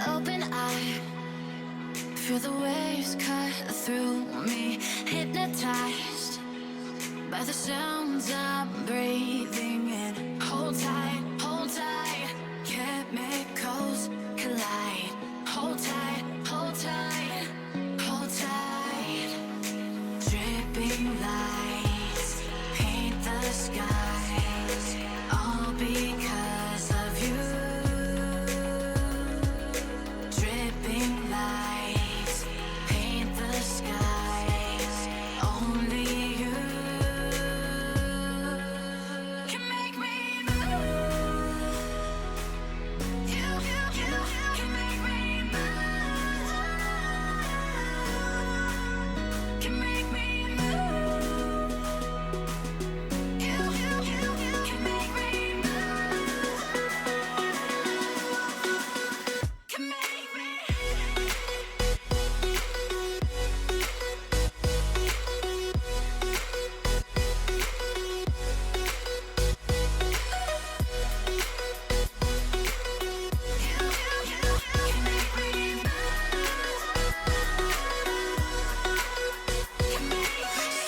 Open eye, feel the waves cut through me. Hypnotized by the sounds I'm breathing in. Hold tight, hold tight. Chemicals collide. Hold tight, hold tight, hold tight. Dripping lights paint the skies, all because of you. Dripping lights paint the skies, only you can make me move. You can make me move. Can make me move. You can make me move. Can make me.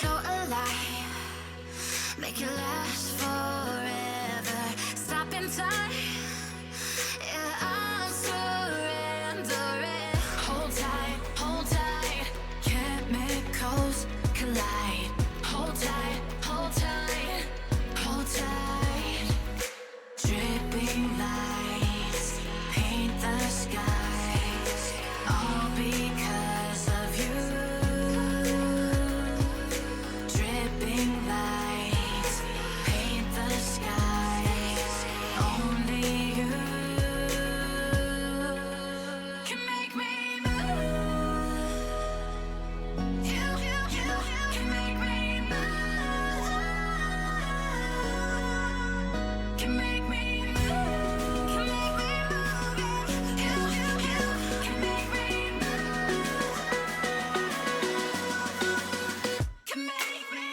So alive, make it last forever. Stop in time, yeah, I'm surrendering. Hold tight, chemicals collide. Hold tight, hold tight, hold tight. Dripping lights paint the skies, all because of you. Dripping lights paint the skies, only you can make me move. You can make me move. Can make me move. Can make me move. You can make me move. Can make me.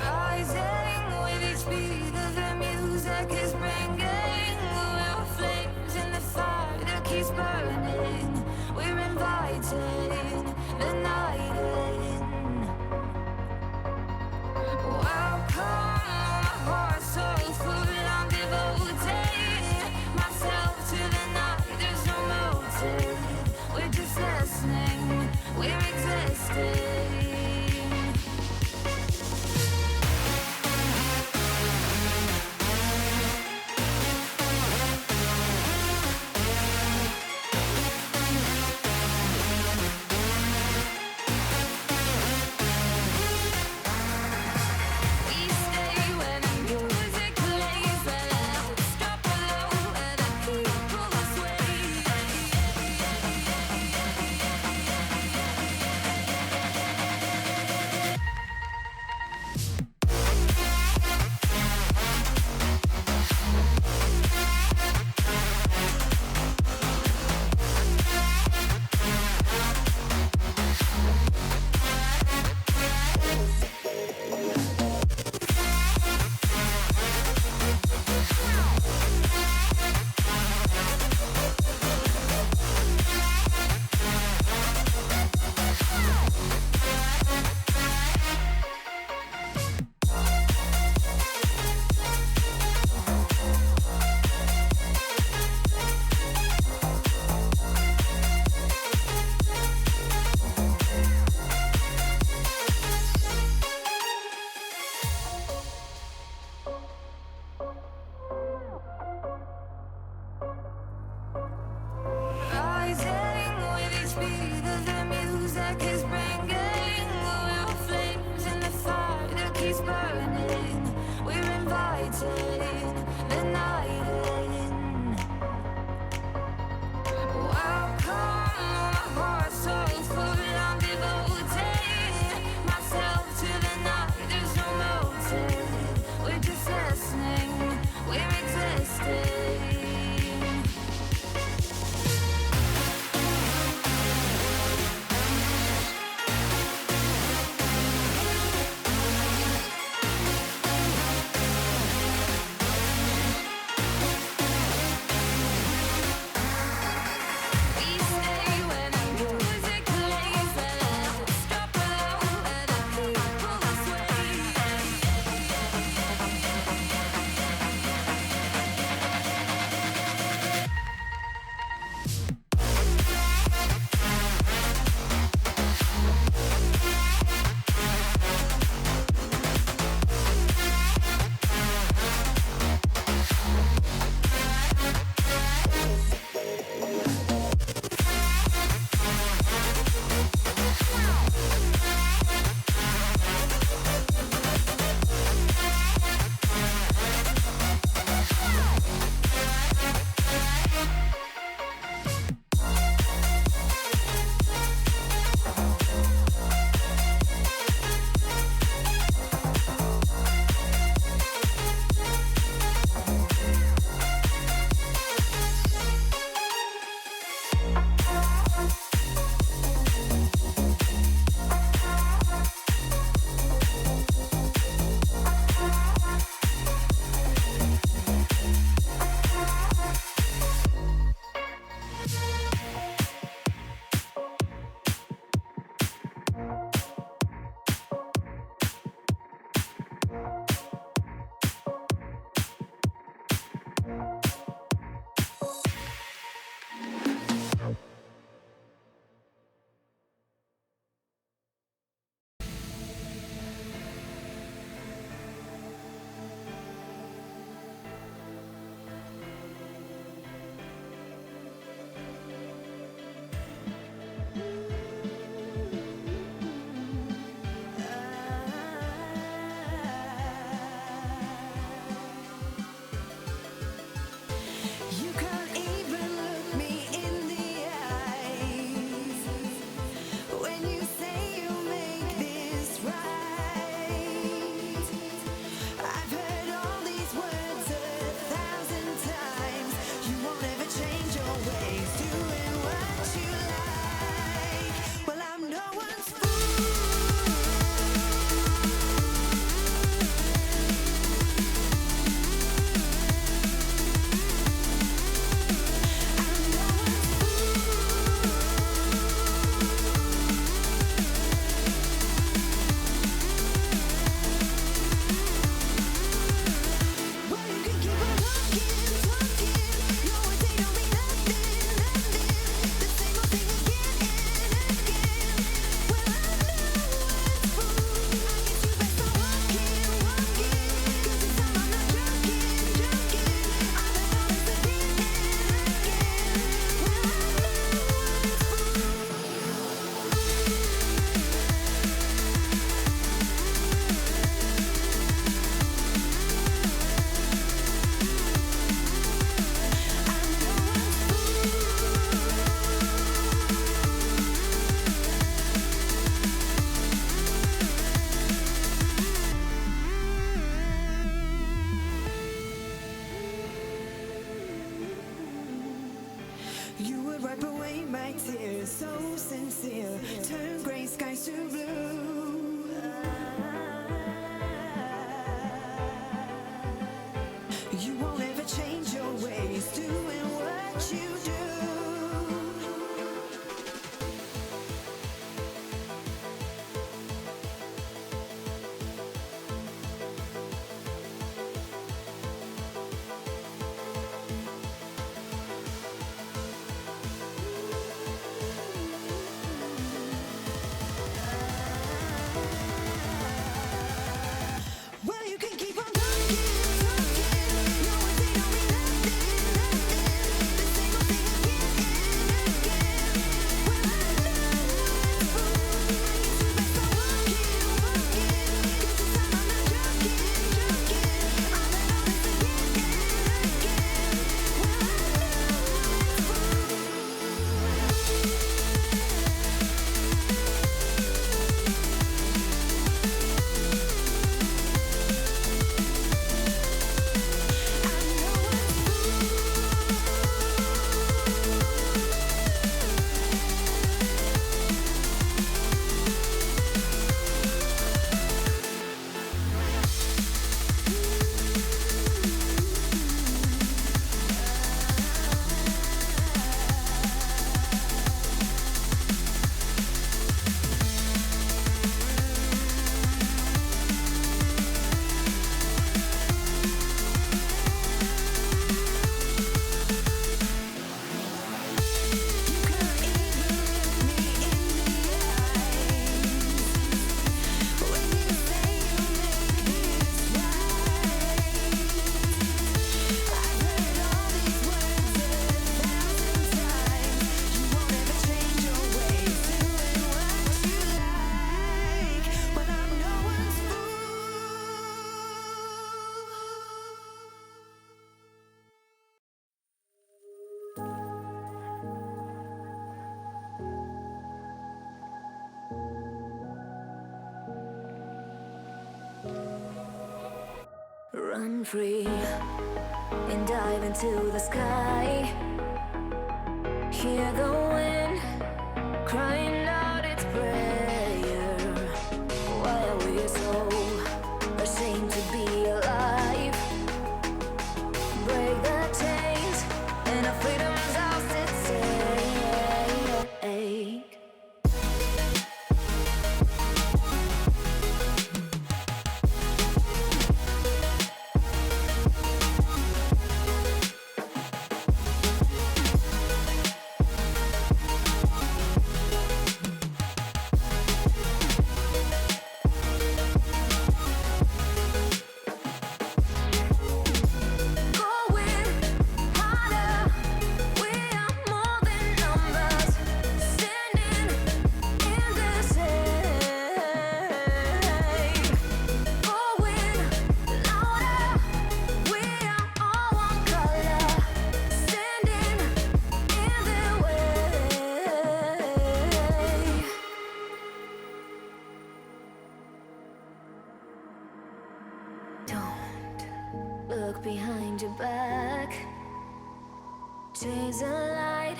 Rising with each beat of the music is bringing little flames in the fire that keeps burning. We're inviting the night in. Welcome, my heart's so full. I'm devoting myself to the night. There's no motive. We're just listening. We're existing. We stay when the music plays. Let's drop below where the people sway. keeps burning. We're inviting the night in. Welcome, my heart's so full. I'm devoting myself to the night. There's no motive. We're just listening. We're existing. Well, you can keep on talking, talking. No one Run free and dive into the sky. Hear the wind crying out its prayer. Why are we so ashamed to be alive? Break the chains and our freedom's ours to take. Look behind your back. Chase a light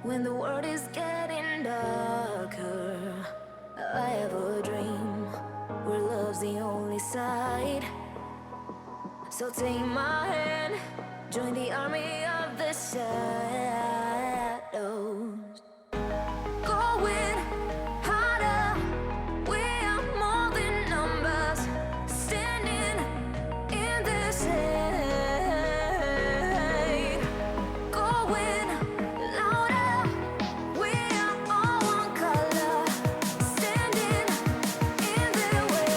when the world is getting darker. I have a dream where love's the only side. So take my hand, join the army of the shadows. Going harder, we are more than numbers. Standing in the shade. Going louder, we are all one color. Standing in the way.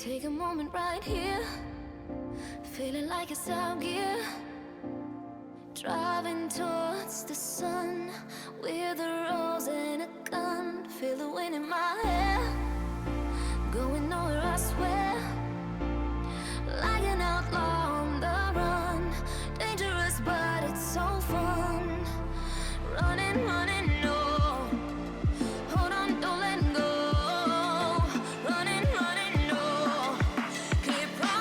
Take a moment right here, feeling like it's out gear. Driving towards the sun with a rose and a gun. Feel the wind in my hair, going nowhere I swear. Like an outlaw on the run, dangerous but it's so fun. Running, running, no. Hold on, don't let go. Running, running, no. Keep running.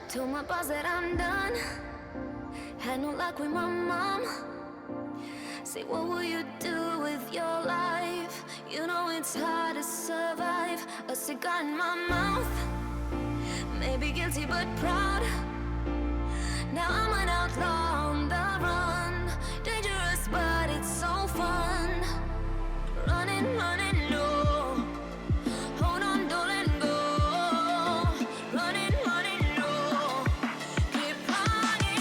Told my boss that I'm done. Had no luck with my mom. Say, what will you do with your life? You know it's hard to survive. A cigar in my mouth. Maybe guilty but proud. Now I'm an outlaw on the run. Dangerous but it's so fun. Running, running, no. Hold on, don't let go. Running, running, no. Keep running.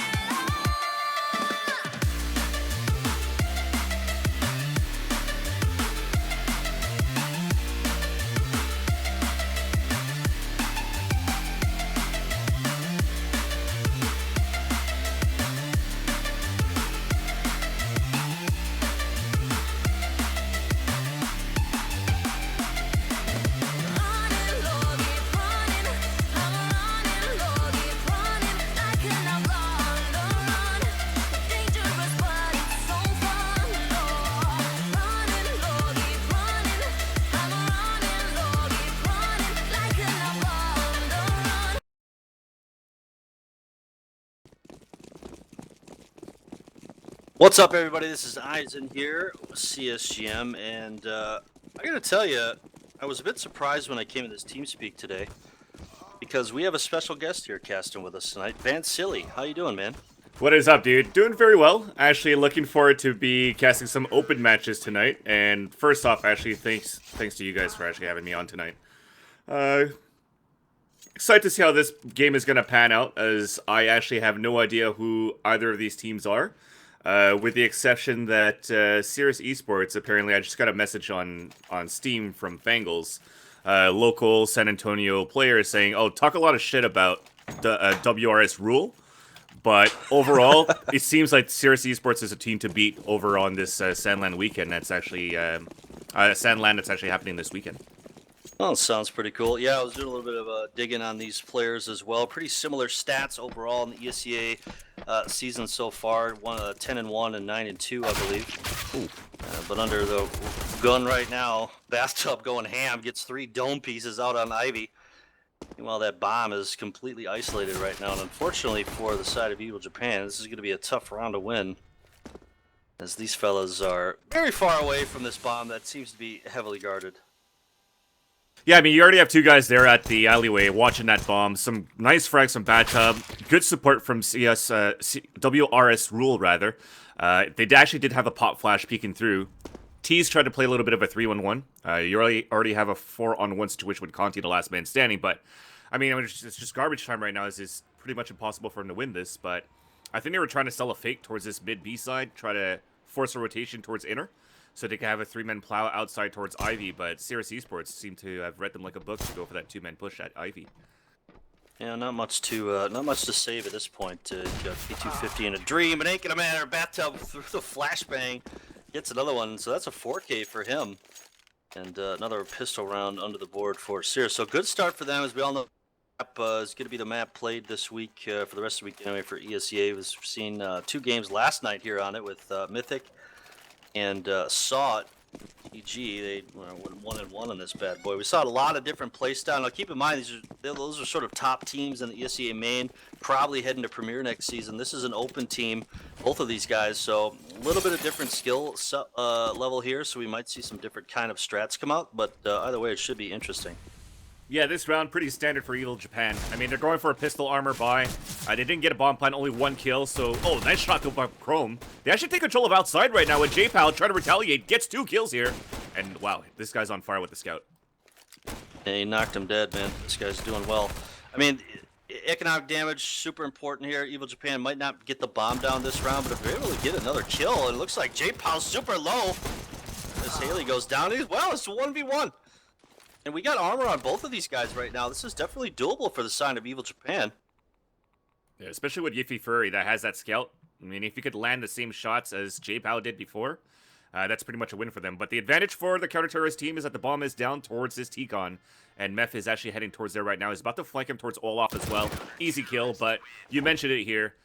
What's up, everybody? This is Eisen here with CSGM, and I gotta tell you, I was a bit surprised when I came in this TeamSpeak today because we have a special guest here casting with us tonight, Van Silly. How you doing, man? What is up, dude? Doing very well. Actually, looking forward to be casting some open matches tonight. And first off, actually, thanks to you guys for actually having me on tonight. Excited to see how this game is gonna pan out, as I actually have no idea who either of these teams are. With the exception that Cerus eSports, apparently I just got a message on Steam from Fangles, local San Antonio player, saying, oh, talk a lot of shit about the WRS rule, but overall, it seems like Cerus eSports is a team to beat over on this Sandland weekend. That's actually, Sandland that's actually happening this weekend. Well, sounds pretty cool. Yeah, I was doing a little bit of digging on these players as well. Pretty similar stats overall in the ESEA season so far. 10-1 and 9-2, I believe. But under the gun right now, Bathtub going ham, gets 3 dome pieces out on Ivy. Meanwhile, that bomb is completely isolated right now. And unfortunately for the side of Evil Japan, this is going to be a tough round to win, as these fellas are very far away from this bomb that seems to be heavily guarded. Yeah, I mean, you already have 2 guys there at the alleyway watching that bomb. Some nice frags from Bathtub. Good support from WRS Rule, rather. They actually did have a pop flash peeking through. T's tried to play a little bit of a 3-1-1. You already have a 4-on-1 situation with Conti, the last man standing, but I mean, it's just garbage time right now. It's pretty much impossible for him to win this, but I think they were trying to sell a fake towards this mid B side, try to force a rotation towards inner, so they can have a 3-man plow outside towards Ivy, but Cerus Esports seem to have read them like a book to go for that 2-man push at Ivy. Yeah, not much to save at this point. You got P250 and a dream. It ain't gonna matter. Bathtub through the flashbang gets another one, so that's a 4K for him, and another pistol round under the board for Cerus. So good start for them, as we all know. Is going to be the map played this week for the rest of the week anyway for ESEA. We've seen 2 games last night here on it with Mythic and Saw it. EG, they went 1-1 on this bad boy. We saw a lot of different play style. Now keep in mind, those are sort of top teams in the ESEA main, probably heading to Premier next season. This is an open team, both of these guys, so a little bit of different skill level here, so we might see some different kind of strats come out, but either way, it should be interesting. Yeah, this round pretty standard for Evil Japan. I mean, they're going for a pistol armor buy. They didn't get a bomb plant, only 1 kill, so... Oh, nice shot to Chrome. They actually take control of outside right now, with J-Pal trying to retaliate, gets 2 kills here. And wow, this guy's on fire with the scout. Yeah, he knocked him dead, man. This guy's doing well. I mean, economic damage, super important here. Evil Japan might not get the bomb down this round, but if they're able to get another kill, and it looks like J-Pal's super low. As Haley goes down, well, it's a 1v1. And we got armor on both of these guys right now. This is definitely doable for the side of Evil Japan. Yeah, especially with Yiffy Furry that has that scout. I mean, if you could land the same shots as J-Pow did before, that's pretty much a win for them. But the advantage for the counter-terrorist team is that the bomb is down towards this T-Con, and Meth is actually heading towards there right now. He's about to flank him towards Olaf as well. Easy kill, but you mentioned it here.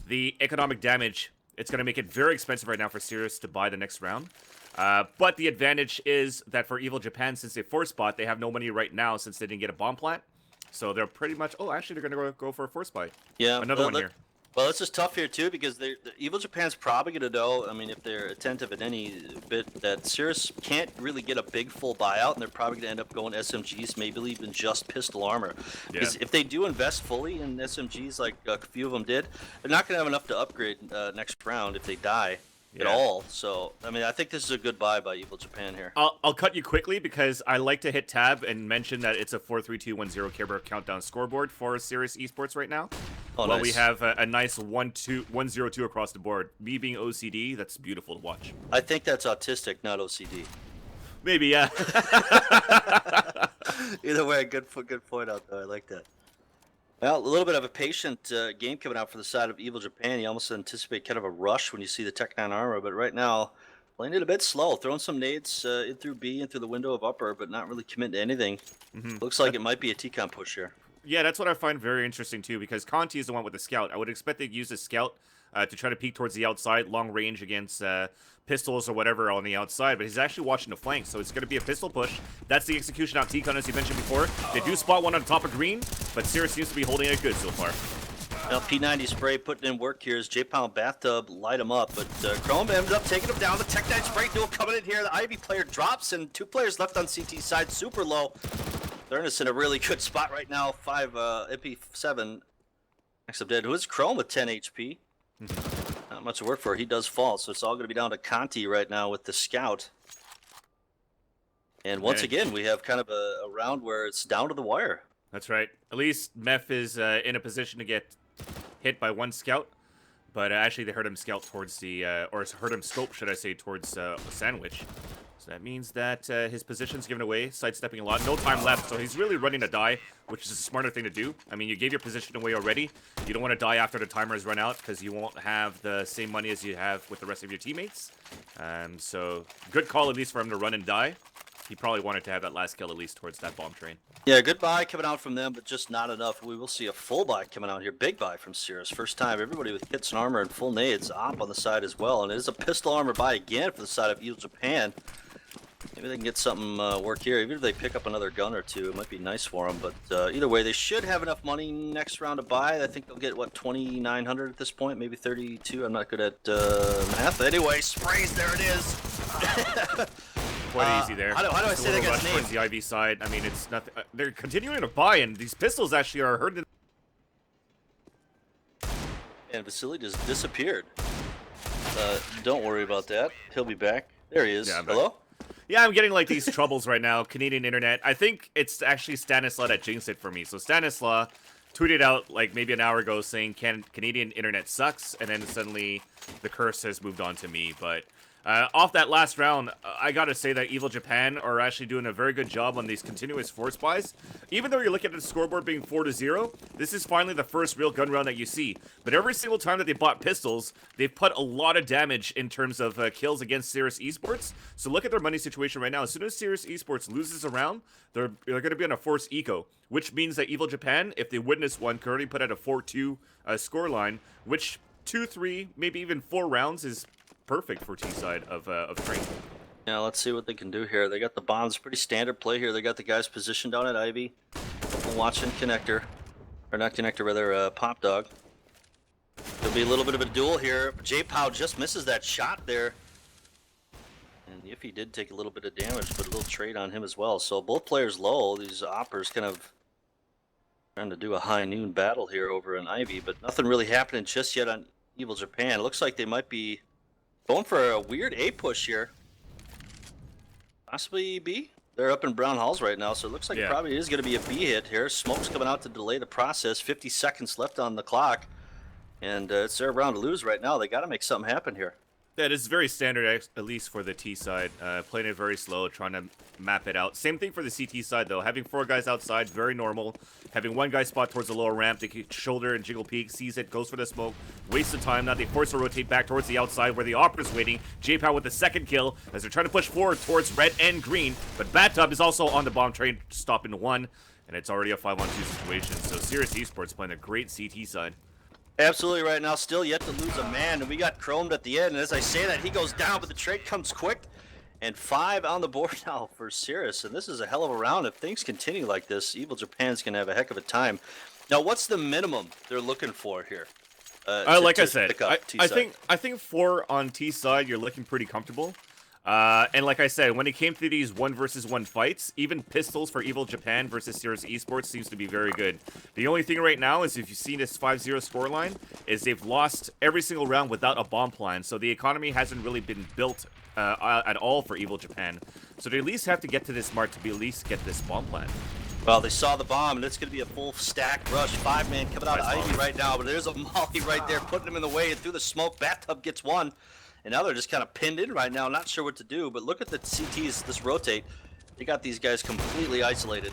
The economic damage, it's going to make it very expensive right now for Cerus to buy the next round. But the advantage is that for Evil Japan, since they force bought, they have no money right now since they didn't get a bomb plant. So they're pretty much... Oh, actually, they're going to go for a force buy. Yeah. Another one here. Well, this is tough here, too, because the Evil Japan's probably going to know, I mean, if they're attentive at any bit, that Cerus can't really get a big full buyout, and they're probably going to end up going SMGs, maybe even just pistol armor. Because if they do invest fully in SMGs, like a few of them did, they're not going to have enough to upgrade next round if they die. At all. So, I mean, I think this is a good buy by Evil Japan here. I'll cut you quickly because I like to hit tab and mention that it's a 4-3-2-1-0 Care Bear countdown scoreboard for Cerus Esports right now. Oh, well, nice. We have a nice 1-0-2 across the board. Me being OCD, that's beautiful to watch. I think that's autistic, not OCD. Maybe, yeah. Either way, good point out there. I like that. Well, a little bit of a patient game coming out for the side of Evil Japan. You almost anticipate kind of a rush when you see the Tech 9 armor, but right now, playing it a bit slow. Throwing some nades in through B and through the window of upper, but not really committing to anything. Looks like it might be a T-Con push here. Yeah, that's what I find very interesting, too, because Conti is the one with the scout. I would expect they'd use the scout to try to peek towards the outside, long range against pistols or whatever on the outside, but he's actually watching the flank, so it's going to be a pistol push. That's the execution on T-Con, as you mentioned before. They do spot one on top of green, but Cerus seems to be holding it good so far. Now, P90 spray putting in work here as J-Pound Bathtub light him up, but Chrome ends up taking him down. The Tech 9 spray duel coming in here. The Ivy player drops, and 2 players left on CT side, super low. They're in a really good spot right now. 5 MP7. Next up dead. Who is Chrome with 10 HP? Not much to work for. He does fall, so it's all going to be down to Conti right now with the scout. And once again, we have kind of a round where it's down to the wire. That's right. At least Meth is in a position to get hit by 1 scout, but actually they heard him scout towards the, or heard him scope, should I say, towards Sandwich. So that means that his position's given away, sidestepping a lot. No time left, so he's really running to die, which is a smarter thing to do. I mean, you gave your position away already. You don't want to die after the timer has run out, because you won't have the same money as you have with the rest of your teammates. So, good call at least for him to run and die. He probably wanted to have that last kill at least towards that bomb train. Yeah, good buy coming out from them, but just not enough. We will see a full buy coming out here. Big buy from Cerus. First time, everybody with kits and armor and full nades. Op on the side as well, and it is a pistol armor buy again for the side of Evil Japan. Maybe they can get something work here. Even if they pick up another gun or two, it might be nice for them. But either way, they should have enough money next round to buy. I think they'll get, what, 2,900 at this point? Maybe 32? I'm not good at math. Anyway, sprays, there it is. Quite easy there. How do I say that guy's name? Towards the IV side. I mean, it's nothing. They're continuing to buy, and these pistols actually are hurting. And Vasily just disappeared. Don't worry about that. He'll be back. There he is. Yeah, hello? Yeah, I'm getting like these troubles right now. Canadian internet. I think it's actually Stanislaw that jinxed it for me. So Stanislaw tweeted out like maybe an hour ago saying Canadian internet sucks, and then suddenly the curse has moved on to me. But off that last round, I gotta say that Evil Japan are actually doing a very good job on these continuous force buys. Even though you're looking at the scoreboard being 4-0, this is finally the first real gun round that you see. But every single time that they bought pistols, they've put a lot of damage in terms of kills against Cerus eSports. So look at their money situation right now. As soon as Cerus eSports loses a round, they're going to be on a forced eco, which means that Evil Japan, if they win this one, could already put at a 4-2 scoreline, which 2, 3, maybe even 4 rounds is perfect for T-side of Train. Yeah, let's see what they can do here. They got the bombs, pretty standard play here. They got the guys positioned down at Ivy. Watching connector, or not connector, rather Pop Dog. There'll be a little bit of a duel here. J-Pow just misses that shot there. And Yiffy did take a little bit of damage, but a little trade on him as well. So both players low. These oppers kind of trying to do a high noon battle here over in Ivy, but nothing really happening just yet on Evil Japan. It looks like they might be going for a weird A push here. Possibly B. They're up in Brown Halls right now, so it looks like it probably is going to be a B hit here. Smoke's coming out to delay the process. 50 seconds left on the clock. And it's their round to lose right now. They got to make something happen here. That is very standard, at least for the T side. Playing it very slow, trying to map it out. Same thing for the CT side, though. Having 4 guys outside, very normal. Having 1 guy spot towards the lower ramp, they can shoulder and jiggle peek, sees it, goes for the smoke, wastes the time. Now they force to rotate back towards the outside where the Opera's waiting. J-Pow with the second kill as they're trying to push forward towards red and green. But Bathtub is also on the bomb train, stopping 1. And it's already a 5-on-2 situation. So Cerus eSports playing a great CT side. Absolutely right now, still yet to lose a man, and we got chromed at the end, and as I say that, he goes down, but the trade comes quick, and 5 on the board now for Cerus, and this is a hell of a round. If things continue like this, Evil Japan's going to have a heck of a time. Now, what's the minimum they're looking for here? Like I said, I think 4 on T side, you're looking pretty comfortable. And like I said, when it came to these 1-versus-1 fights, even pistols for Evil Japan versus Cerus eSports seems to be very good. The only thing right now is, if you've seen this 5-0 scoreline, is they've lost every single round without a bomb plan. So the economy hasn't really been built at all for Evil Japan. So they at least have to get to this mark to at least get this bomb plan. Well, they saw the bomb, and it's going to be a full stack rush. 5-man coming out of Ivy right now, but there's a molly right there putting him in the way, and through the smoke, Bathtub gets 1. And now they're just kind of pinned in right now, not sure what to do. But look at the CTs, this rotate. They got these guys completely isolated.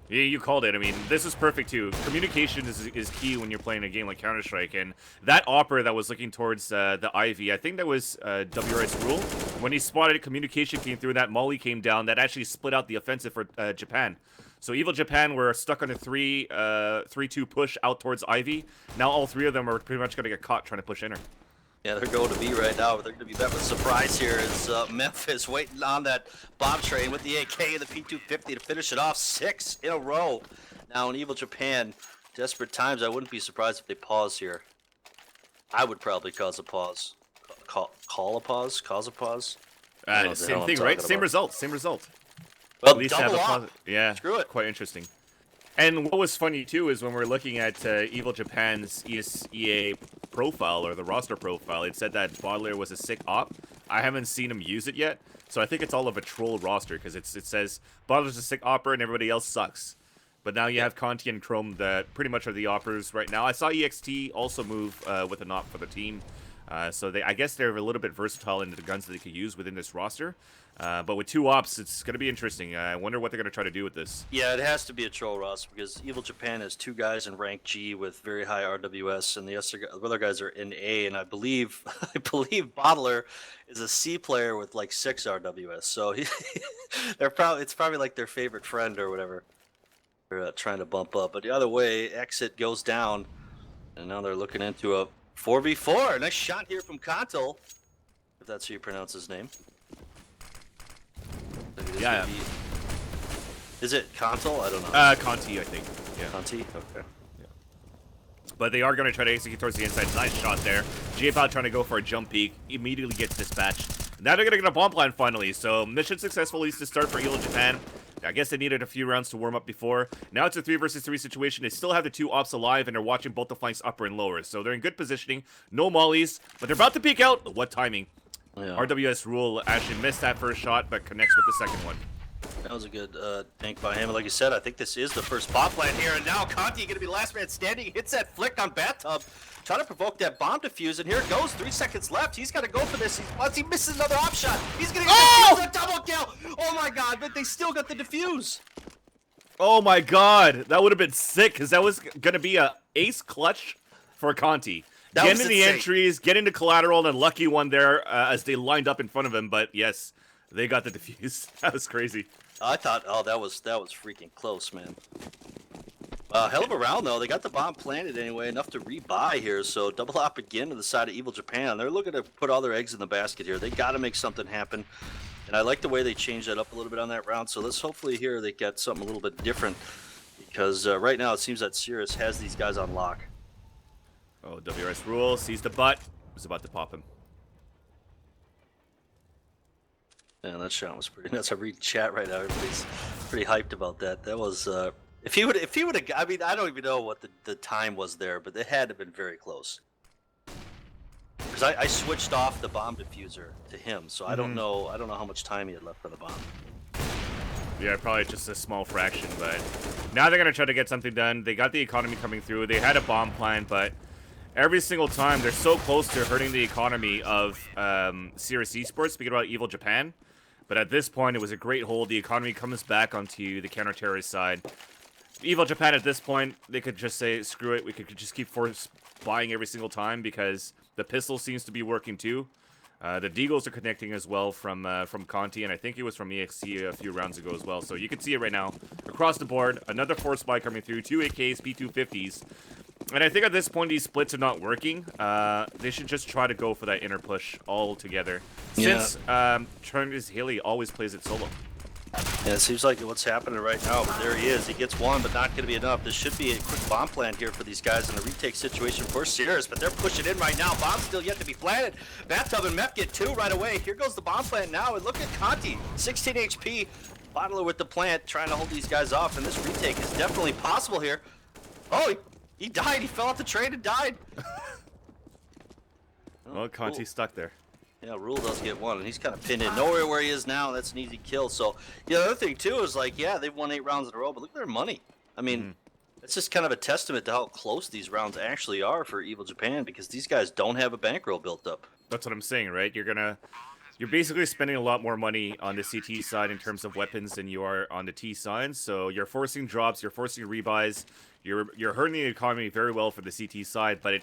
Yeah, you called it. I mean, this is perfect, too. Communication is key when you're playing a game like Counter-Strike. And that Opera that was looking towards the Ivy, I think that was WRS Rule. When he spotted it, communication came through, that molly came down. That actually split out the offensive for Japan. So Evil Japan were stuck on a 3-2 push out towards Ivy. Now all 3 of them are pretty much going to get caught trying to push in her. Yeah, they're going to B right now, but they're going to be met with a surprise here as Memphis waiting on that bomb train with the AK and the P250 to finish it off. 6 in a row. Now in Evil Japan, desperate times, I wouldn't be surprised if they pause here. I would probably cause a pause. Call a pause? Cause a pause? Same thing, right? Same result. Well, at least double have a up. Yeah, Screw it. Quite interesting. And what was funny, too, is when we're looking at Evil Japan's ESEA profile, or the roster profile, it said that Baudelaire was a sick op. I haven't seen him use it yet, so I think it's all of a troll roster, because it says Baudelaire's a sick opper and everybody else sucks. But now you have Conti and Chrome that pretty much are the oppers right now. I saw EXT also move with an op for the team. So I guess they're a little bit versatile into the guns that they could use within this roster. But with 2 ops, it's going to be interesting. I wonder what they're going to try to do with this. Yeah, it has to be a troll roster because Evil Japan has 2 guys in rank G with very high RWS, and the other guys are in A. And I believe Baudelaire is a C player with like 6 RWS. So it's probably like their favorite friend or whatever. They're trying to bump up, but the other way, Exit goes down, and now they're looking into a 4v4. Nice shot here from Kantel, if that's how you pronounce his name. Yeah. Is it Kantel? I don't know. Conti, I think. Yeah. Conti? Okay. Yeah. But they are going to try to execute towards the inside. Nice shot there. J-Pow trying to go for a jump peek. Immediately gets dispatched. Now they're going to get a bomb plan finally. So mission successful, at least to start for Evil Japan. I guess they needed a few rounds to warm up before. Now it's a 3-versus-3 situation. They still have the 2 ops alive, and they're watching both the flanks upper and lower. So they're in good positioning. No mollies, but they're about to peek out. What timing? Yeah. RWS Rule actually missed that first shot, but connects with the second one. That was a good tank by him. And like you said, I think this is the first bomb plant here. And now Conti going to be the last man standing. He hits that flick on Bathtub. Trying to provoke that bomb defuse. And here it goes. 3 seconds left. He's got to go for this. Once he misses another op shot, he's going to get a double kill. Oh my god, but they still got the defuse. Oh my god, that would have been sick, because that was going to be a ace clutch for Conti. That Get was into the insane. entries, get into collateral, and lucky one there as they lined up in front of him. But yes, they got the defuse. That was crazy. I thought, oh, that was freaking close, man. Hell of a round, though. They got the bomb planted anyway, enough to rebuy here. So double op again to the side of Evil Japan. They're looking to put all their eggs in the basket here. They got to make something happen. And I like the way they changed that up a little bit on that round. So let's hopefully here they get something a little bit different. Because right now it seems that Cerus has these guys on lock. Oh, WRS Rule sees the butt. Was about to pop him. Yeah, that shot was pretty nuts. I read chat right now. Everybody's pretty hyped about that. That was if he would have. I mean, I don't even know what the time was there, but it had to have been very close. Because I switched off the bomb diffuser to him, so I don't know. I don't know how much time he had left for the bomb. Yeah, probably just a small fraction, but now they're gonna try to get something done. They got the economy coming through. They had a bomb plan, but every single time they're so close to hurting the economy of Cerus eSports. Speaking about Evil Japan. But at this point, it was a great hold. The economy comes back onto the counter-terrorist side. Evil Japan, at this point, they could just say, screw it. We could just keep force buying every single time because the pistol seems to be working too. The Deagles are connecting as well from Conti, and I think it was from EXE a few rounds ago as well. So you can see it right now. Across the board, another force buy coming through. 2 AKs, P250s. And I think at this point, these splits are not working. They should just try to go for that inner push all together. Since Travis Haley always plays it solo. Yeah, it seems like what's happening right now, but there he is. He gets one, but not going to be enough. This should be a quick bomb plant here for these guys in a retake situation for Cerus, but they're pushing in right now. Bomb's still yet to be planted. Bathtub and Meth get 2 right away. Here goes the bomb plant now, and look at Conti, 16 HP. Bottler with the plant, trying to hold these guys off, and this retake is definitely possible here. Oh, he died. He fell off the train and died. Well, Conti's stuck there. Yeah, Rule does get one, and he's kind of pinned in. Nowhere where he is now, that's an easy kill. So, yeah, the other thing, too, is like, yeah, they've won 8 rounds in a row, but look at their money. I mean, it's just kind of a testament to how close these rounds actually are for Evil Japan, because these guys don't have a bankroll built up. That's what I'm saying, right? You're basically spending a lot more money on the CT side in terms of weapons than you are on the T side. So you're forcing drops, you're forcing rebuys, you're hurting the economy very well for the CT side. But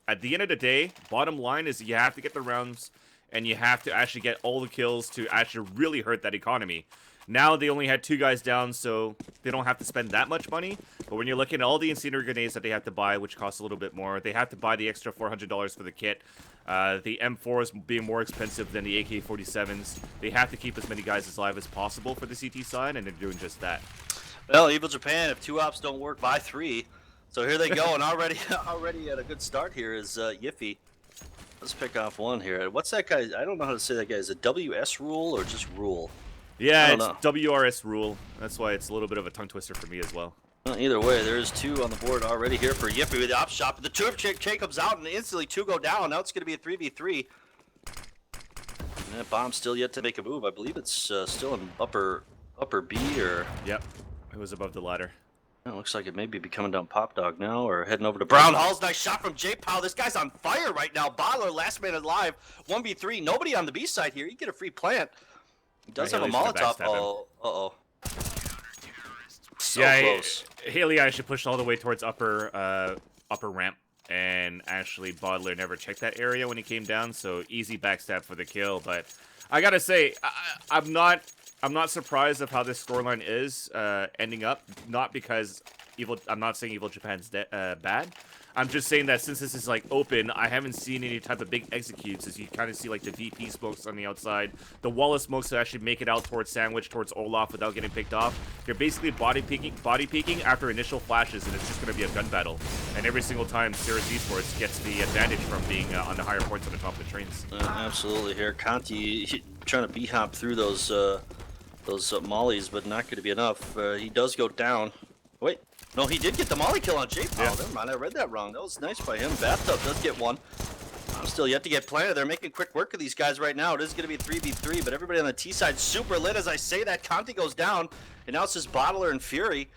at the end of the day, bottom line is you have to get the rounds and you have to actually get all the kills to actually really hurt that economy. Now they only had 2 guys down, so they don't have to spend that much money. But when you're looking at all the incendiary grenades that they have to buy, which costs a little bit more, they have to buy the extra $400 for the kit. The M4s being more expensive than the AK-47s. They have to keep as many guys alive as possible for the CT side, and they're doing just that. Well, Evil Japan, if 2 ops don't work, buy 3. So here they go, and already at a good start here is Yiffy. Let's pick off one here. What's that guy? I don't know how to say that guy. Is it WS Rule or just Rule? Yeah, it's WRS Rule. That's why it's a little bit of a tongue twister for me as well. Well, either way, there's 2 on the board already here for Yiffy with the op shot. But the 2 of Che comes out, and instantly 2 go down. Now it's going to be a 3v3. And that bomb's still yet to make a move. I believe it's still in upper B, or... Yep, it was above the ladder. It looks like it may be coming down Pop Dog now, or heading over to Brown Halls. Nice shot from J-Pow. This guy's on fire right now. Bottler, last man alive. 1v3. Nobody on the B side here. You get a free plant. He does have a Molotov. Oh, uh-oh. So close. Haley actually pushed all the way towards upper ramp, and actually Bottler never checked that area when he came down, so easy backstab for the kill. But I gotta say, I'm not surprised of how this scoreline is ending up. Not because I'm not saying Evil Japan's bad. I'm just saying that since this is like open, I haven't seen any type of big executes. As you kind of see like the VP smokes on the outside, the Wallace smokes to actually make it out towards Sandwich, towards Olaf without getting picked off. They're basically body peeking after initial flashes, and it's just going to be a gun battle. And every single time, Cerus eSports gets the advantage from being on the higher points on the top of the trains. Absolutely. Here, Conti trying to b-hop through those mollies, but not going to be enough. He does go down. Wait. No, he did get the molly kill on J-Pow. Yeah. Never mind, I read that wrong. That was nice by him. Bathtub does get one. Still yet to get planted. They're making quick work of these guys right now. It is going to be 3v3, but everybody on the T side super lit as I say that. Conti goes down, and now it's just Bottler and Fury.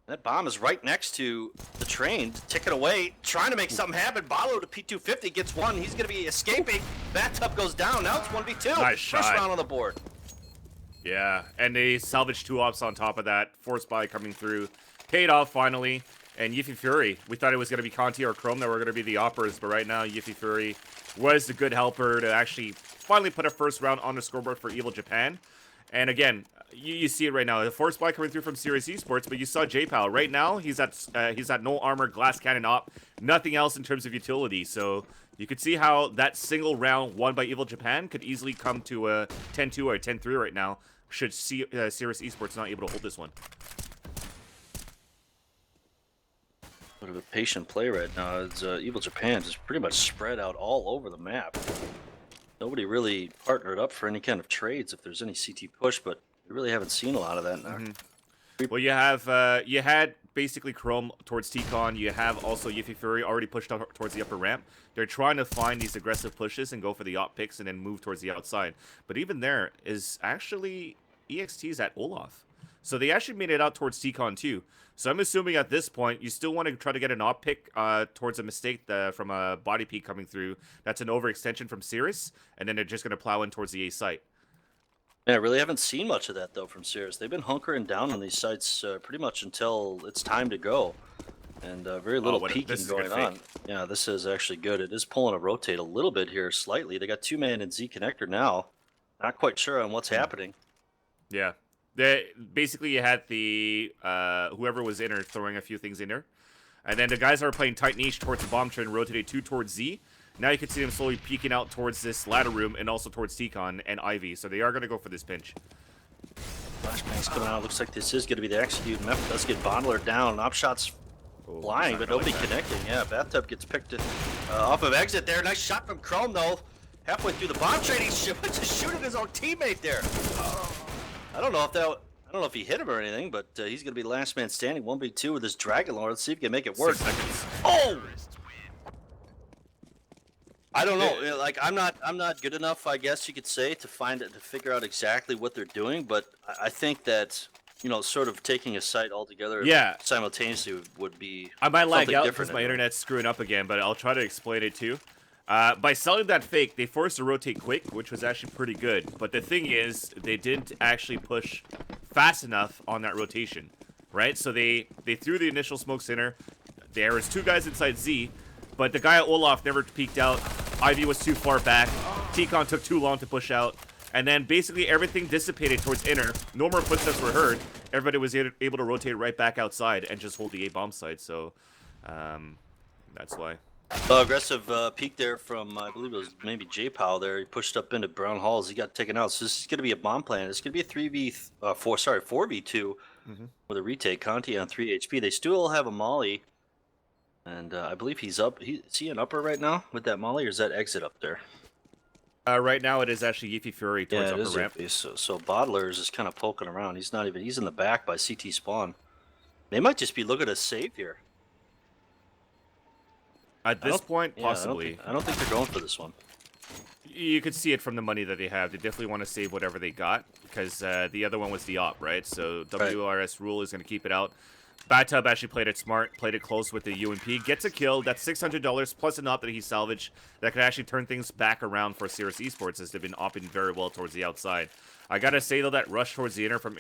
That bomb is right next to the train, ticking away, trying to make something happen. Bottler to P250 gets one. He's going to be escaping. Bathtub goes down. Now it's 1v2. Nice shot. First round on the board. Yeah, and they salvaged 2 ops on top of that. Force buy coming through. Paid off finally. And Yiffy Fury, we thought it was going to be Conti or Chrome that were going to be the operas, but right now Yiffy Fury was the good helper to actually finally put a first round on the scoreboard for Evil Japan. And again, you see it right now. The force buy coming through from Cerus eSports, but you saw J-Pal. Right now, he's at no armor, glass cannon op, nothing else in terms of utility. So you could see how that single round won by Evil Japan could easily come to a 10-2 or a 10-3 right now, should Cerus eSports not able to hold this one. Bit of a patient play right now. It's Evil Japan just pretty much spread out all over the map. Nobody really partnered up for any kind of trades if there's any CT push, but we really haven't seen a lot of that now. Well, you had basically Chrome towards T-Con. You have also Yiffy Fury already pushed out towards the upper ramp. They're trying to find these aggressive pushes and go for the op picks and then move towards the outside. But even there is actually EXT's at Olaf. So they actually made it out towards T-Con too. So I'm assuming at this point, you still want to try to get an op pick towards a mistake from a body peek coming through. That's an overextension from Cerus, and then they're just going to plow in towards the A site. Yeah, I really haven't seen much of that, though, from Cerus. They've been hunkering down on these sites pretty much until it's time to go. And very little peeking going on. Yeah, this is actually good. It is pulling a rotate a little bit here, slightly. They got 2-man and Z connector now. Not quite sure on what's happening. Yeah. Basically, you had the whoever was in there throwing a few things in there. And then the guys that are playing tight niche towards the bomb train rotated 2 towards Z. Now you can see them slowly peeking out towards this ladder room and also towards T-Con and Ivy. So they are going to go for this pinch. Flashbang's coming out. Looks like this is going to be the execute. Meth does get Bondler down. Op shots flying, but nobody connecting. Yeah, Bathtub gets picked off of exit there. Nice shot from Chrome, though. Halfway through the bomb train, he's just shooting his own teammate there. I don't know if he hit him or anything, but he's going to be last man standing 1v2 with his Dragon Lord. Let's see if he can make it work. 6 seconds. Oh! I don't know. Like I'm not good enough, I guess you could say, to figure out exactly what they're doing. But I think that sort of taking a site altogether, simultaneously would be. I might lag out because my internet's screwing up again, but I'll try to explain it too. By selling that fake, they forced to rotate quick, which was actually pretty good. But the thing is, they didn't actually push fast enough on that rotation, right? So they threw the initial smoke center. There was 2 guys inside Z, but the guy at Olaf never peeked out. Ivy was too far back. T-Con took too long to push out. And then basically everything dissipated towards inner. No more footsteps were heard. Everybody was able to rotate right back outside and just hold the A-bomb site. So that's why. Aggressive peek there from, I believe it was maybe J-Pow there. He pushed up into Brown Halls. He got taken out. So this is going to be a bomb plan. It's going to be a 4v2 with a retake. Conti on 3 HP. They still have a Molly. And I believe he's up. Is he an upper right now with that Molly, or is that exit up there? Right now it is actually Yiffy Fury towards upper ramp. So Bottler is just kind of poking around. He's in the back by CT spawn. They might just be looking to save here. At this point, possibly. I don't think they're going for this one. You could see it from the money that they have. They definitely want to save whatever they got because the other one was the op, right? So WRS Rule is going to keep it out. Bathtub actually played it smart, played it close with the UMP, gets a kill. That's $600 plus an op that he salvaged that could actually turn things back around for Cerus eSports as they've been opping very well towards the outside. I gotta say though, that rush towards the inner from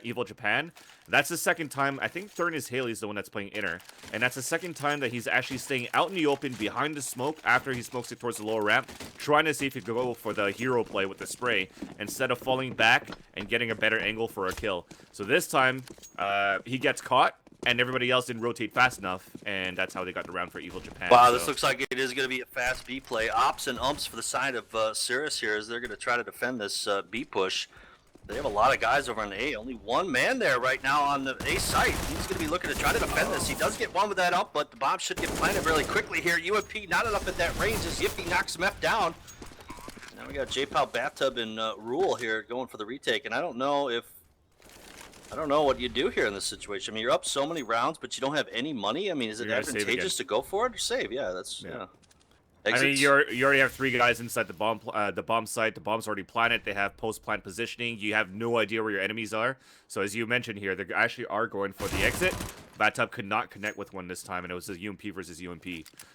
Evil Japan, that's the second time. I think Thurn is Haley's the one that's playing inner, and that's the second time that he's actually staying out in the open behind the smoke after he smokes it towards the lower ramp, trying to see if he could go for the hero play with the spray instead of falling back and getting a better angle for a kill. So this time, he gets caught. And everybody else didn't rotate fast enough, and that's how they got the round for Evil Japan. Wow, this looks like it is going to be a fast B play. Ops and umps for the side of Cerus here as they're going to try to defend this B push. They have a lot of guys over on the A. Only 1 man there right now on the A site. He's going to be looking to try to defend this. He does get one with that up, but the bomb should get planted really quickly here. UMP not enough at that range as Yiffy knocks him F down. Now we got J-Pow, Bathtub, and Rule here going for the retake, and I don't know what you do here in this situation. I mean, you're up so many rounds, but you don't have any money. I mean, is it advantageous to go for it or save? Yeah, that's. Exits. I mean, you already have 3 guys inside the bomb site. The bomb's already planted. They have post-plant positioning. You have no idea where your enemies are. So as you mentioned here, they actually are going for the exit. Bathtub could not connect with one this time, and it was a UMP versus UMP.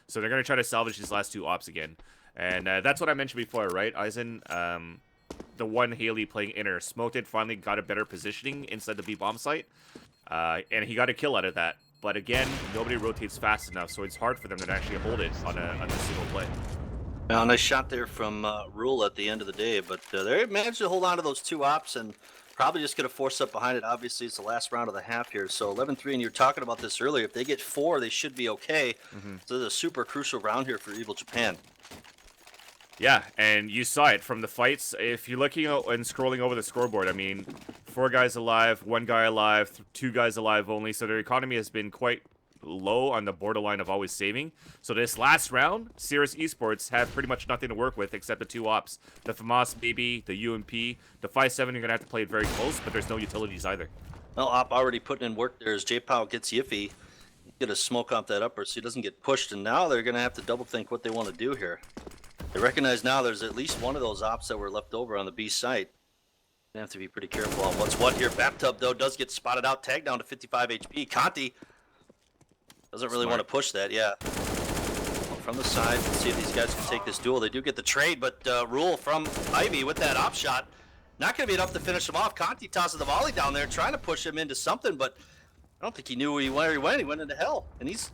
So they're going to try to salvage these last 2 ops again. And that's what I mentioned before, right, Eisen? The one Haley playing inner smoked it, finally got a better positioning inside the B bomb site. And he got a kill out of that. But again, nobody rotates fast enough, so it's hard for them to actually hold it on a single play. Now, nice shot there from Rule at the end of the day, but they managed to hold on to those 2 ops and probably just going to force up behind it. Obviously, it's the last round of the half here, so 11-3, and you were talking about this earlier. If they get 4, they should be okay. So this is a super crucial round here for Evil Japan. Yeah, and you saw it from the fights. If you're looking out and scrolling over the scoreboard, I mean, 4 guys alive, 1 guy alive, 2 guys alive only, so their economy has been quite low on the borderline of always saving. So this last round, Cerus eSports have pretty much nothing to work with except the 2 ops. The FAMAS baby, the UMP, the 5-7, you're going to have to play it very close, but there's no utilities either. Well, Op already putting in work there as J-Pow gets Yiffy. He's going to smoke off that upper so he doesn't get pushed, and now they're going to have to double think what they want to do here. They recognize now there's at least one of those ops that were left over on the B site. They have to be pretty careful on what's what here. Bathtub, though, does get spotted out, tagged down to 55 HP. Conti doesn't really want to push that, yeah. From the side, let's see if these guys can take this duel. They do get the trade, but Rule from Ivy with that op shot. Not going to be enough to finish him off. Conti tosses the volley down there, trying to push him into something, but I don't think he knew where he went. He went into hell, and he's...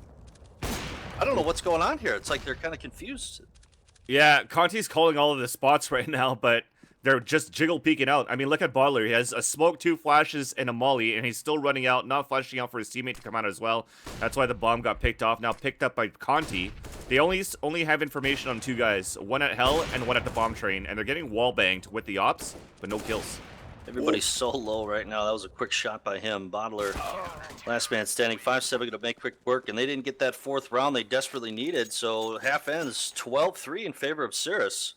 I don't know what's going on here. It's like they're kind of confused. Yeah, Conti's calling all of the spots right now, but they're just jiggle peeking out. I mean, look at Bottler. He has a smoke, 2 flashes, and a molly, and he's still running out, not flashing out for his teammate to come out as well. That's why the bomb got picked off. Now picked up by Conti. They only have information on 2 guys, one at Hell and one at the bomb train, and they're getting wall banged with the ops, but no kills. Everybody's so low right now. That was a quick shot by him. Bottler, last man standing. 5-7 going to make quick work, and they didn't get that 4th round they desperately needed, so half ends 12-3 in favor of Cerus.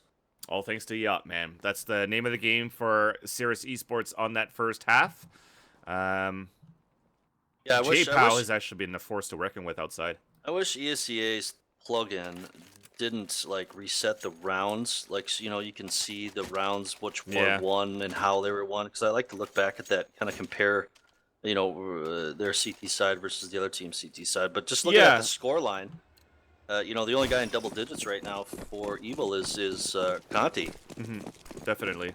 All thanks to Yacht, man. That's the name of the game for Cerus eSports on that first half. Yeah, J-Pow has actually been a force to reckon with outside. I wish ESEA's plugin didn't like reset the rounds, like, you know, you can see the rounds which were won and how they were won, because I like to look back at that, kind of compare, you know, their CT side versus the other team's CT side. But just looking at the score line, you know, the only guy in double digits right now for Evil is Conti. Definitely,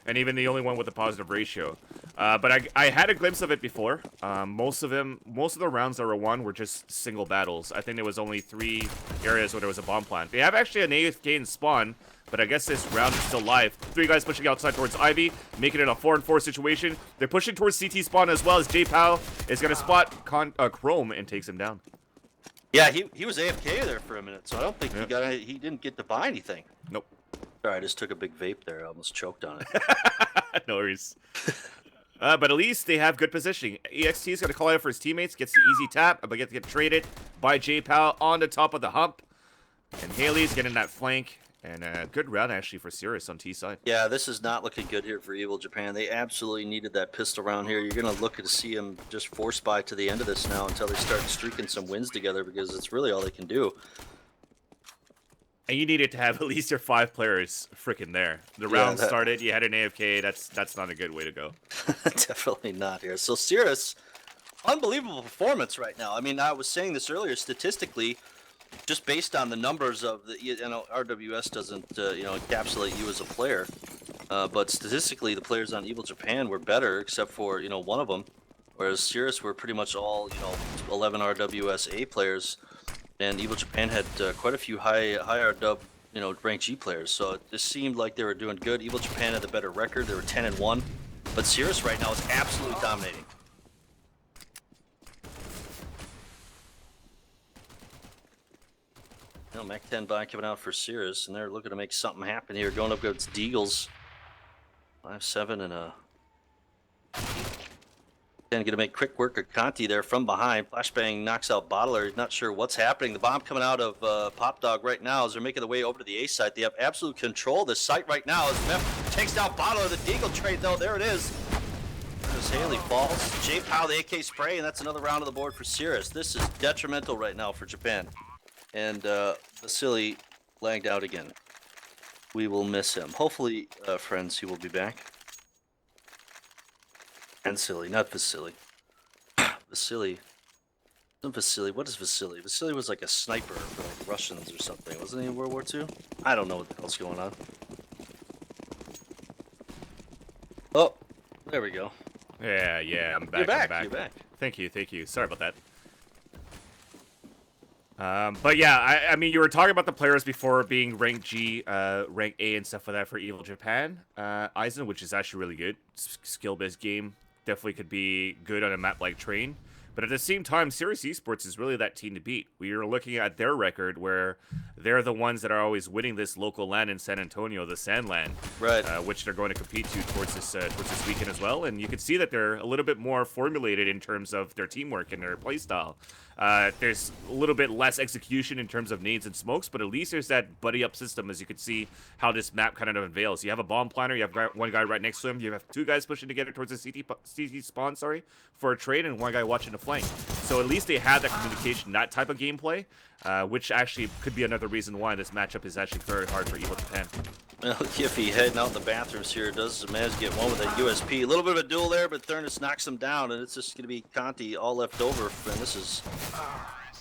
and even the only one with a positive ratio. But I had a glimpse of it before. Most of the rounds that were won were just single battles. I think there was only 3 areas where there was a bomb plant. They have actually an AFK in spawn, but I guess this round is still live. 3 guys pushing outside towards Ivy, making it a 4-4 situation. They're pushing towards CT spawn as well as J-Pow is going to spot Chrome and takes him down. Yeah, he was AFK there for a minute, so I don't think he didn't get to buy anything. Nope. Sorry, I just took a big vape there. I almost choked on it. No worries. But at least they have good positioning. EXT is going to call out for his teammates, gets the easy tap, but gets to get traded by J-Pow on the top of the hump. And Haley's getting that flank. And a good round, actually, for Cerus on T side. Yeah, this is not looking good here for Evil Japan. They absolutely needed that pistol round here. You're going to look to see them just force buy to the end of this now until they start streaking some wins together, because it's really all they can do. And you needed to have at least your 5 players freaking there. The round started, you had an AFK. That's not a good way to go. Definitely not here. So Cerus, unbelievable performance right now. I mean, I was saying this earlier, statistically, just based on the numbers of the, you know, RWS doesn't, you know, encapsulate you as a player, but statistically, the players on Evil Japan were better, except for, you know, one of them, whereas Cerus were pretty much all, you know, 11 RWS A players, and Evil Japan had quite a few high RW, you know, ranked G players. So it just seemed like they were doing good. Evil Japan had the better record; they were 10-1, but Cerus right now is absolutely dominating. You know, Mac 10 buy coming out for Cerus, and they're looking to make something happen here. Going up against Deagles. 5-7 and a... Then going to make quick work of Conti there from behind. Flashbang knocks out Bottler. He's not sure what's happening. The bomb coming out of Pop Dog right now as they're making their way over to the A site. They have absolute control of this site right now as Mep takes down Bottler. The Deagle trade, though, there it is. As Haley falls. J-Pow, the AK spray, and that's another round on the board for Cerus. This is detrimental right now for Japan. And Vasily lagged out again. We will miss him. Hopefully, friends, he will be back. And Vasily, not Vasily. Vasily. Vasily. What is Vasily? Vasily was like a sniper for like Russians or something. Wasn't he in World War II? I don't know what the hell's going on. Oh, there we go. Yeah, I'm back. You're back. I'm back. You're back. Thank you. Sorry about that. But yeah, I mean, you were talking about the players before being rank G, rank A and stuff like that for Evil Japan. Aizen, which is actually really good. Skill-based game. Definitely could be good on a map like Train. But at the same time, Cerus eSports is really that team to beat. We are looking at their record where they're the ones that are always winning this local LAN in San Antonio, the Sandland, Right. which they're going to compete to towards this weekend as well. And you can see that they're a little bit more formulated in terms of their teamwork and their playstyle. There's a little bit less execution in terms of nades and smokes, but at least there's that buddy up system, as you can see how this map kind of unveils. You have a bomb planter, you have one guy right next to him, you have two guys pushing together towards the CT spawn, for a trade, and one guy watching the flank. So at least they have that communication, that type of gameplay, which actually could be another reason why this matchup is actually very hard for Evil Japan. Well, Giffy heading out in the bathrooms here does manage to get one with a USP. A little bit of a duel there, but Thurnus knocks him down, and it's just going to be Conti all left over. And this is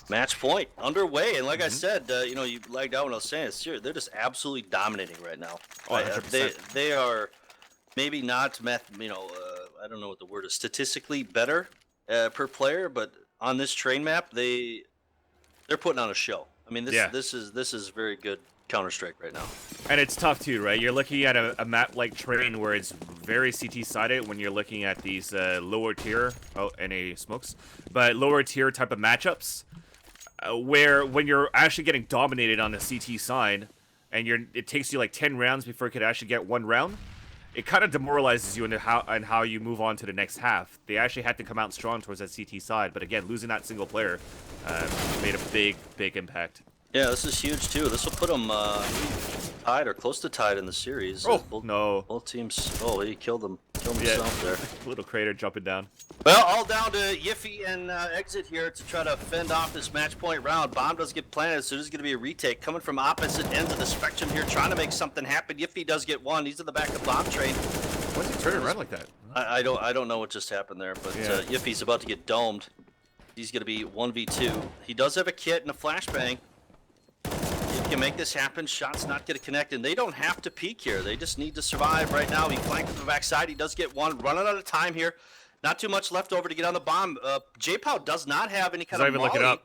match point underway. And like I said, you know, you lagged out when I was saying it. They're just absolutely dominating right now. Oh, 100%. They are maybe not I don't know what the word is, statistically better per player, but on this Train map, they're putting on a show. I mean, this is very good Counter-Strike right now. And it's tough too, right? You're looking at a map like Train where it's very CT-sided when you're looking at these lower tier, NA smokes, but lower tier type of matchups, where when you're actually getting dominated on the CT side, and it takes you like 10 rounds before you could actually get one round, it kind of demoralizes you into how you move on to the next half. They actually had to come out strong towards that CT side, but again, losing that single player made a big impact. Yeah, this is huge too. This will put them tied or close to tied in the series. Oh, no. Both teams. Oh, he killed himself there. Little crater jumping down. Well, all down to Yiffy and Exit here to try to fend off this match point round. Bomb does get planted, so there's going to be a retake coming from opposite ends of the spectrum here, trying to make something happen. Yiffy does get one. He's in the back of Bomb Train. Why's he turning around like that? I don't know what just happened there, but Yiffy's about to get domed. He's going to be 1v2. He does have a kit and a flashbang. He can make this happen. Shots not going to connect, and they don't have to peek here. They just need to survive right now. He flanked from the backside. He does get one. Running out of time here. Not too much left over to get on the bomb. J-Pow does not have any kind of even look it up.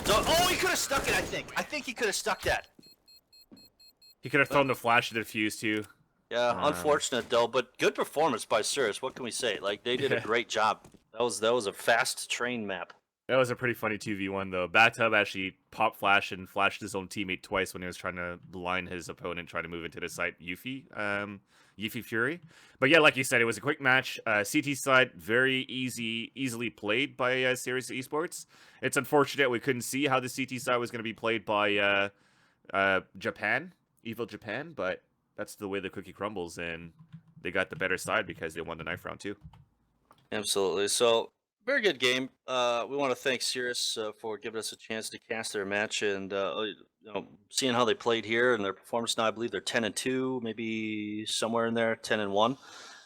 So, he could have stuck it, I think. I think he could have stuck that. He could have thrown the flash to defuse too. Yeah, unfortunate though, but good performance by Cerus. What can we say? Like, they did a great job. That was a fast Train map. That was a pretty funny 2v1 though. Bathtub actually popped flash and flashed his own teammate twice when he was trying to blind his opponent, trying to move into the site, Yuffie Fury. But yeah, like you said, it was a quick match. CT side, very easily played by Cerus eSports. It's unfortunate we couldn't see how the CT side was going to be played by Japan, Evil Japan, but that's the way the cookie crumbles, and they got the better side because they won the knife round too. Absolutely. So, very good game. We want to thank Cerus for giving us a chance to cast their match, and seeing how they played here and their performance. Now, I believe they're 10-2, maybe somewhere in there, 10-1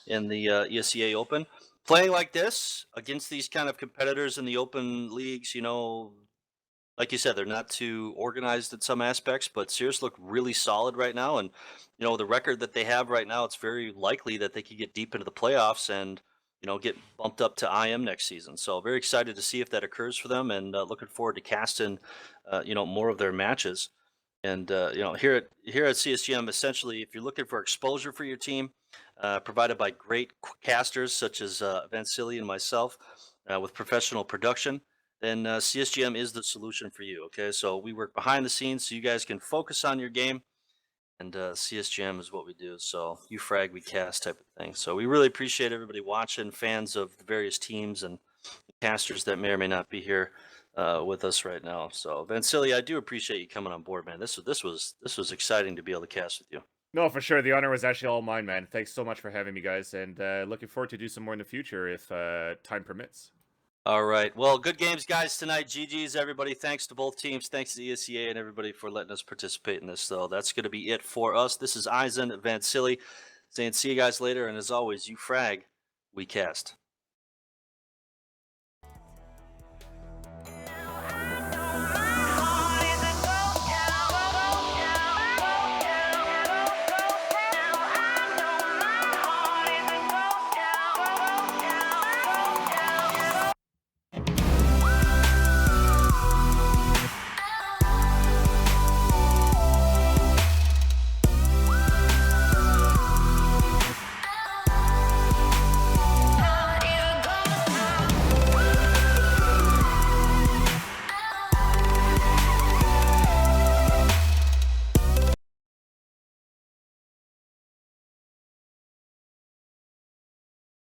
in the ESEA-Open. Playing like this against these kind of competitors in the open leagues, like you said, they're not too organized in some aspects, but Cerus look really solid right now, and the record that they have right now, it's very likely that they could get deep into the playoffs and get bumped up to IM next season. So very excited to see if that occurs for them, and looking forward to casting, more of their matches. And here at CSGM, essentially, if you're looking for exposure for your team, provided by great casters such as Vansili and myself, with professional production, then CSGM is the solution for you. Okay, so we work behind the scenes so you guys can focus on your game. And CSGM is what we do. So you frag, we cast type of thing. So we really appreciate everybody watching, fans of the various teams and casters that may or may not be here with us right now. So Vansili, I do appreciate you coming on board, man. This was exciting to be able to cast with you. No, for sure. The honor was actually all mine, man. Thanks so much for having me, guys. And looking forward to do some more in the future if time permits. All right. Well, good games, guys, tonight. GG's, everybody. Thanks to both teams. Thanks to the ESEA and everybody for letting us participate in this. So that's going to be it for us. This is Eisen Van Silly saying see you guys later. And as always, you frag, we cast.